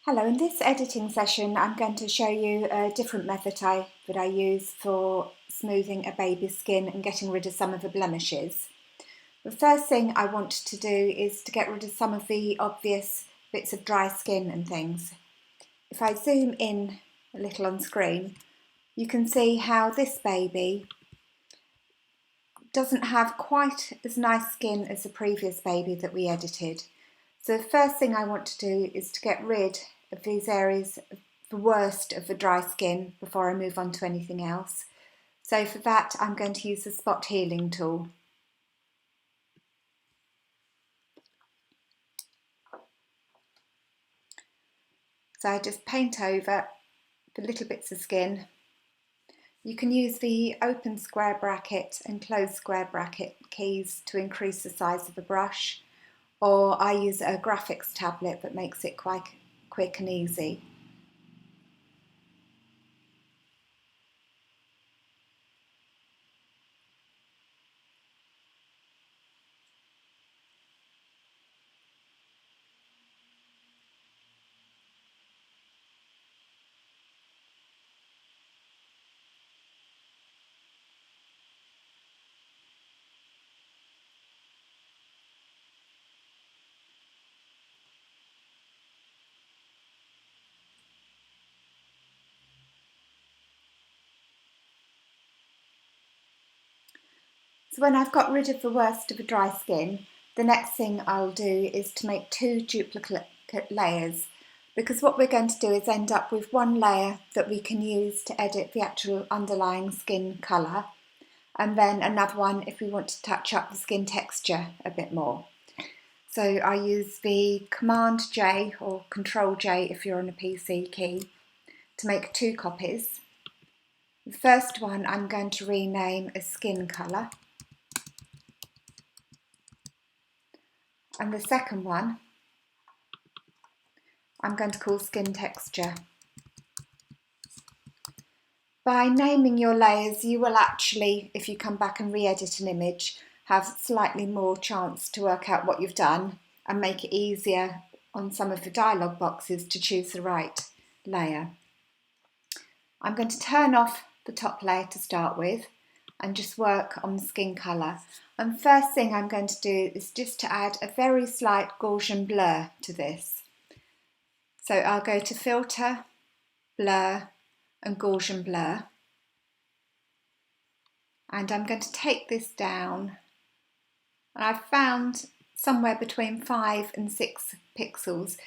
Hello, in this editing session I'm going to show you a different method that I use for smoothing a baby's skin and getting rid of some of the blemishes. The first thing I want to do is to get rid of some of the obvious bits of dry skin and things. If I zoom in a little on screen, you can see how this baby doesn't have quite as nice skin as the previous baby that we edited. So the first thing I want to do is to get rid of these areas, the worst of the dry skin, before I move on to anything else. So for that I'm going to use the spot healing tool. So I just paint over the little bits of skin. You can use the open square bracket and closed square bracket keys to increase the size of the brush, or I use a graphics tablet that makes it quite quick and easy. So when I've got rid of the worst of the dry skin, the next thing I'll do is to make 2 duplicate layers, because what we're going to do is end up with one layer that we can use to edit the actual underlying skin colour, and then another one if we want to touch up the skin texture a bit more. So I use the Command J or Control J if you're on a PC key to make 2 copies. The first one I'm going to rename as skin colour. And the second one I'm going to call skin texture. By naming your layers, you will actually, if you come back and re-edit an image, have slightly more chance to work out what you've done and make it easier on some of the dialog boxes to choose the right layer. I'm going to turn off the top layer to start with and just work on the skin colour. And first thing I'm going to do is just to add a very slight Gaussian blur to this. So I'll go to Filter, Blur and Gaussian Blur. And I'm going to take this down. And I've found somewhere between 5 and 6 pixels.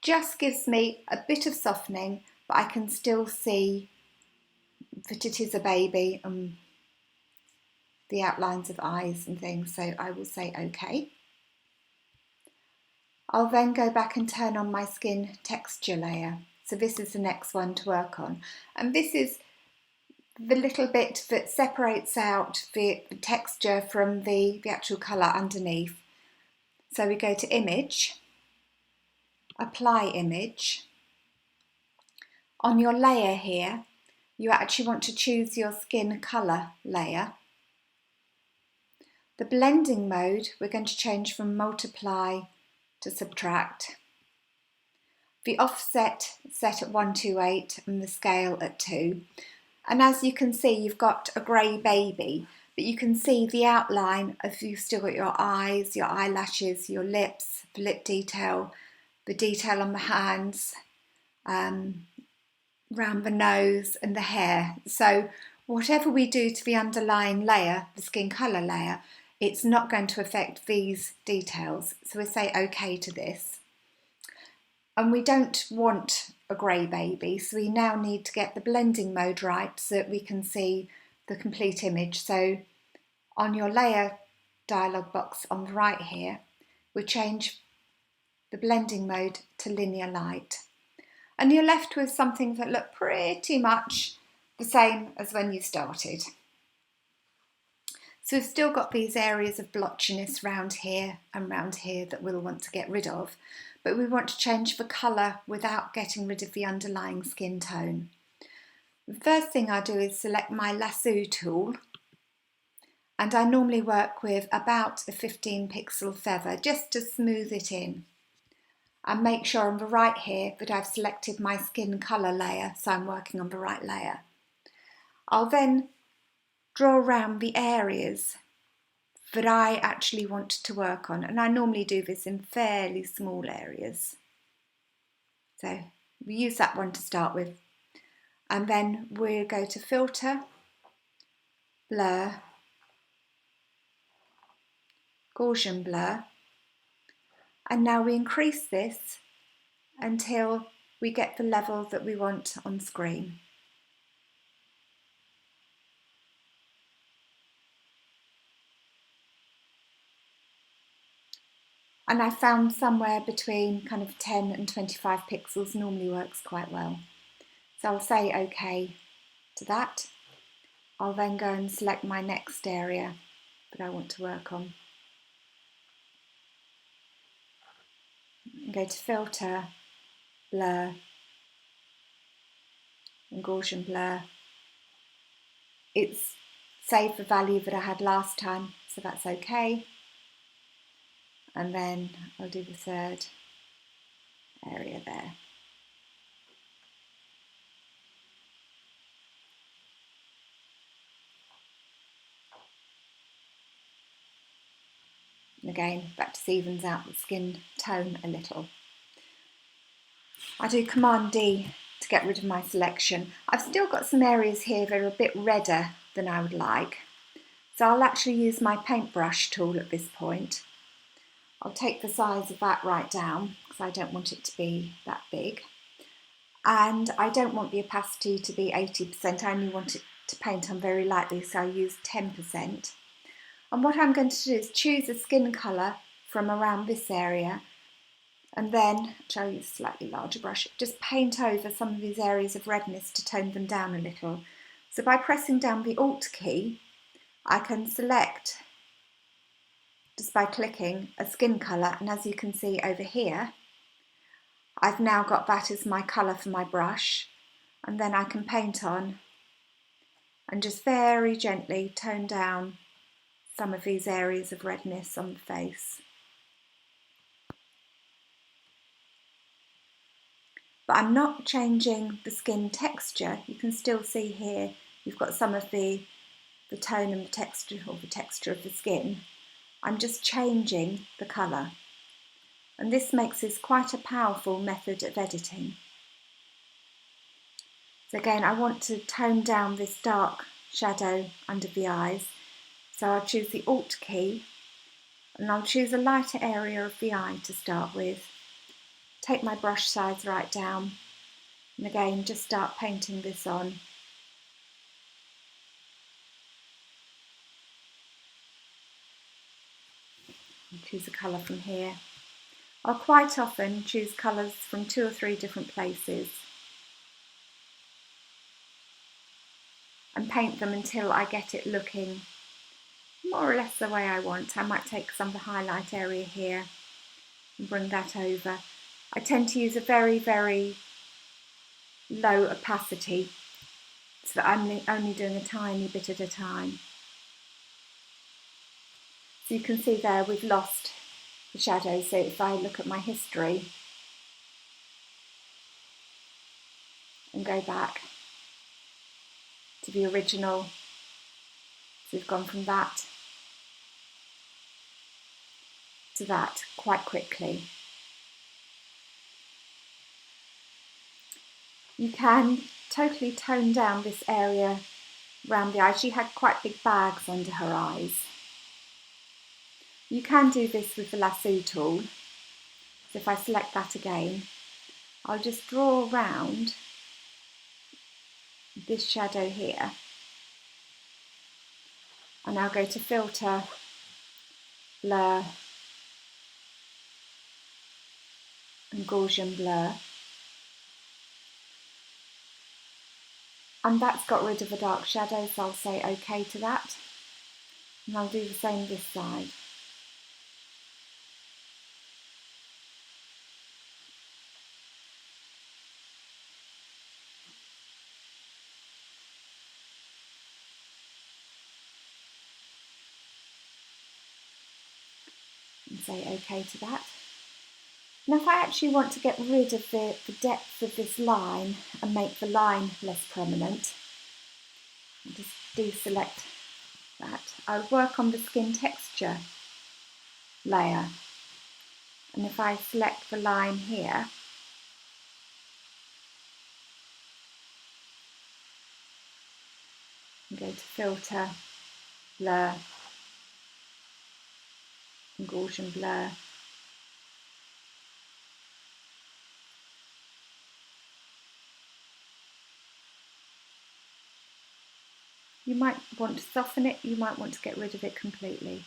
Just gives me a bit of softening, but I can still see that it is a baby and the outlines of eyes and things, so I will say OK. I'll then go back and turn on my skin texture layer. So this is the next one to work on. And this is the little bit that separates out the texture from the actual colour underneath. So we go to Image, Apply Image. On your layer here, you actually want to choose your skin colour layer. The blending mode, we're going to change from multiply to subtract. The offset set at 128 and the scale at 2. And as you can see, you've got a grey baby, but you can see the outline of, you've still got your eyes, your eyelashes, your lips, the lip detail, the detail on the hands, round the nose and the hair. So whatever we do to the underlying layer, the skin colour layer, it's not going to affect these details. So we say OK to this. And we don't want a grey baby, so we now need to get the blending mode right so that we can see the complete image. So on your layer dialog box on the right here, we change the blending mode to linear light. And you're left with something that looks pretty much the same as when you started. So we've still got these areas of blotchiness round here and round here that we'll want to get rid of, but we want to change the colour without getting rid of the underlying skin tone. The first thing I do is select my lasso tool, and I normally work with about a 15 pixel feather just to smooth it in. and make sure on the right here that I've selected my skin colour layer, so I'm working on the right layer. I'll then draw around the areas that I actually want to work on, and I normally do this in fairly small areas. So we use that one to start with, and then we'll go to Filter, Blur, Gaussian Blur, and now we increase this until we get the level that we want on screen. And I found somewhere between kind of 10 and 25 pixels normally works quite well. So I'll say OK to that. I'll then go and select my next area that I want to work on. And go to Filter, Blur, and Gaussian Blur. It's saved the value that I had last time, so that's OK. And then I'll do the third area there. And again, that just evens out the skin tone a little. I do Command D to get rid of my selection. I've still got some areas here that are a bit redder than I would like. So I'll actually use my paintbrush tool at this point. I'll take the size of that right down because I don't want it to be that big. And I don't want the opacity to be 80%, I only want it to paint on very lightly, so I use 10%. And what I'm going to do is choose a skin colour from around this area, and then, I'll use a slightly larger brush, just paint over some of these areas of redness to tone them down a little. So by pressing down the Alt key, I can select, just by clicking, a skin colour, and as you can see over here, I've now got that as my colour for my brush, and then I can paint on and just very gently tone down some of these areas of redness on the face. But I'm not changing the skin texture. You can still see here you've got some of the tone and the texture, or the texture of the skin. I'm just changing the colour. And this makes this quite a powerful method of editing. So again, I want to tone down this dark shadow under the eyes. So I'll choose the Alt key, and I'll choose a lighter area of the eye to start with. Take my brush size right down, and again just start painting this on. And choose a colour from here. I'll quite often choose colours from 2 or 3 different places and paint them until I get it looking more or less the way I want. I might take some of the highlight area here and bring that over. I tend to use a very, very low opacity so that I'm only doing a tiny bit at a time. So you can see there we've lost the shadow, so if I look at my history and go back to the original, so we've gone from that to that quite quickly. You can totally tone down this area around the eyes. She had quite big bags under her eyes. You can do this with the lasso tool. So if I select that again, I'll just draw around this shadow here. And I'll go to Filter, Blur, and Gaussian Blur. And that's got rid of the dark shadow, so I'll say OK to that. And I'll do the same this side. And say OK to that. Now if I actually want to get rid of the depth of this line and make the line less prominent, I'll just deselect that. I'll work on the skin texture layer, and if I select the line here, and go to Filter, Blur, and Gaussian Blur, you might want to soften it, you might want to get rid of it completely.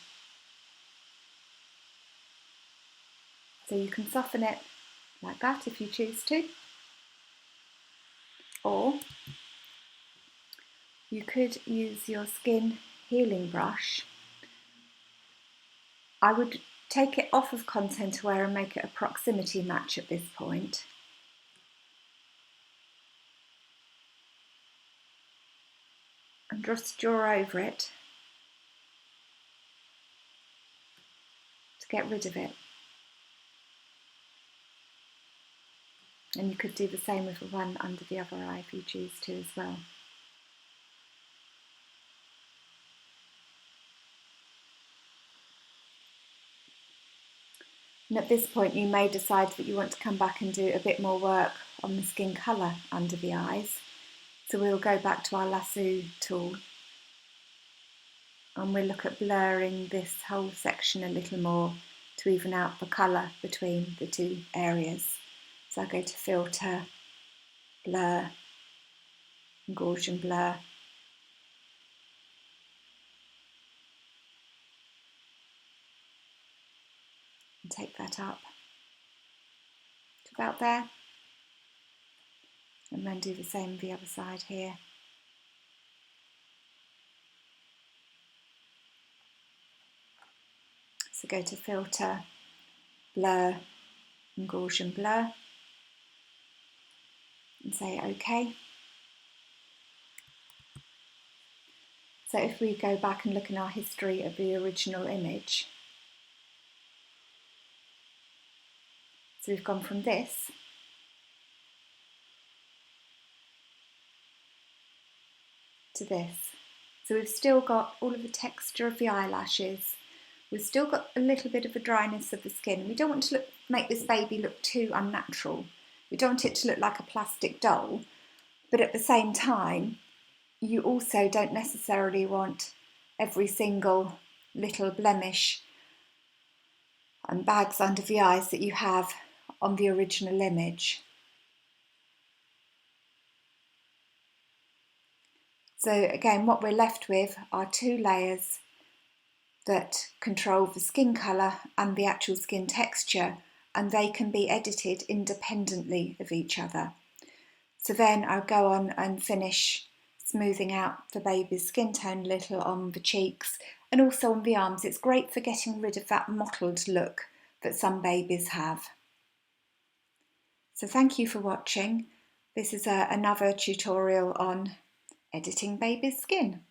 So you can soften it like that if you choose to, or you could use your skin healing brush. I would take it off of content aware and make it a proximity match at this point. And just draw over it to get rid of it. And you could do the same with the one under the other eye if you choose to as well. And at this point you may decide that you want to come back and do a bit more work on the skin colour under the eyes. So we'll go back to our lasso tool and we'll look at blurring this whole section a little more to even out the colour between the two areas. So I go to Filter, Blur, and Gaussian Blur. And take that up to about there. And then do the same the other side here. So go to Filter, Blur, and Gaussian Blur, and say OK. So if we go back and look in our history of the original image, so we've gone from this to this. So we've still got all of the texture of the eyelashes. We've still got a little bit of a dryness of the skin. We don't want to make this baby look too unnatural. We don't want it to look like a plastic doll, but at the same time, you also don't necessarily want every single little blemish and bags under the eyes that you have on the original image. So again, what we're left with are two layers that control the skin colour and the actual skin texture, and they can be edited independently of each other. So then I'll go on and finish smoothing out the baby's skin tone a little on the cheeks and also on the arms. It's great for getting rid of that mottled look that some babies have. So thank you for watching. This is another tutorial on editing baby's skin.